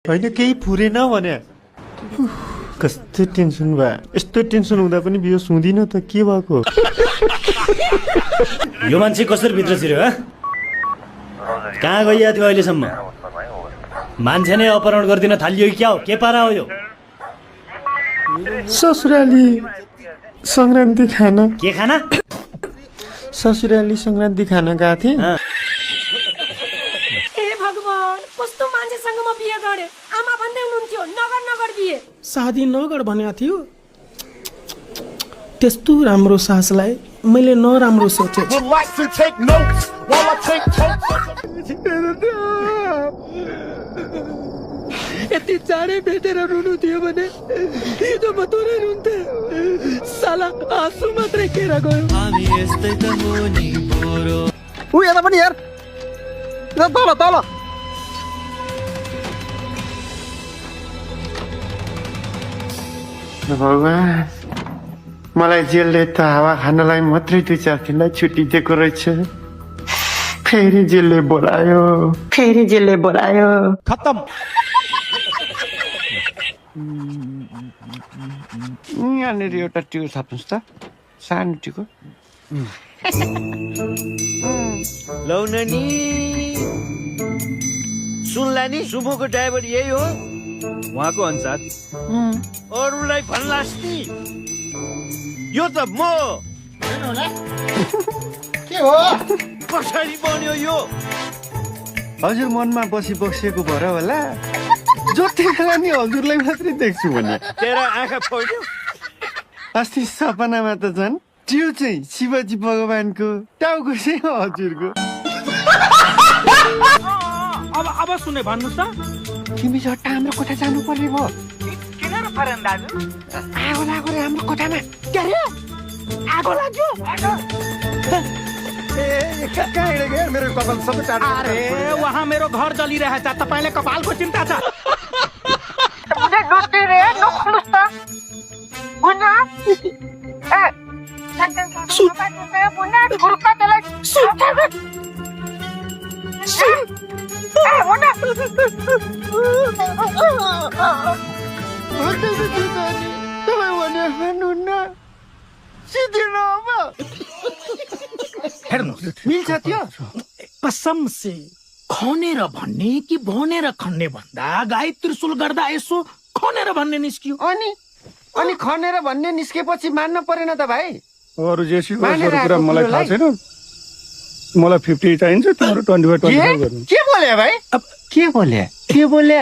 होइन केही फुरेन भने कस्तो टेन्सन भयो यस्तो टेन्सन हुँदा पनि बियो सुँदिन त के भएको यो मान्छे कसरी भित्र छिर्यो ह कहाँ गइया थियो अहिलेसम्म मान्छे नै अपहरण गर्दिन थालियो कि क्या हो के पारा हो यो ससुराली संक्रान्ति खाना के खाना ससुराली संक्रान्ति खाना गएको थिएँ हे भगवान कस्तो मान्छेसँग म बिहे गरे आमा भन्दै हुनुहुन्थ्यो नगर नगर बिहे शादी नगर भनेको थियो त्यस्तो राम्रो सासलाई मैले नराम्रो सोचेछु यति चाँडै भेटेर रुनु थियो भने हिजो म तोरै रुन्थे साला आँसु मात्रै केरा गयो ऊ यता पनि हेर तल तल भगवान् मलाई जेलले त हावा खानलाई मात्रै 2-4 दिनलाई छुट्टी दिएको रहेछ फेरि जेलले बोलायो खत्तम यहाँनिर एउटा टिको थप्नुहोस् त सानो टिको लौ नानी सुनला नि सुमोको ड्राइभर यही हो उहाँको अनुसार अरूलाई भन्लास् नि यो त म के हो कसरी बन्यो यो हजुर मनमा बसेको भएर होला जति बेला नि हजुरलाई मात्रै देख्छु भने तेरा आँखा फोड्यो अस्ति सपनामा त झन् जिउ चाहिँ शिवजी भगवानको टाउको चाहिँ हजुरको अब सुने भन्नुहोस् त तिमी झट्टा हाम्रो कोठा जानु पर्ने भयो किन र फरेन दाजु आगो लाग्यो रे हाम्रो कोठामा के अरे आगो लाग्यो मेरो कपाल सबै अरे वहाँ मेरो घर जलिरहेछ तपाईँले कपालको चिन्ता छ मुझे डोटे रे नखुनुस् त बुना ए बुना गुरुका तेलाई मिल्छ त्यो कसम से खनेर भन्ने कि भनेर खन्ने भन्दा गाई त्रिशूल गर्दा यसो खनेर भन्ने निस्कियो अनि खनेर भन्ने निस्केपछि मान्न परेन त भाइ अरू जेसी कुरा मलाई थाहा छैन मलाई 50 चाहिन्छ तिम्रो 25 गर्नु के बोले भाइ अब के बोले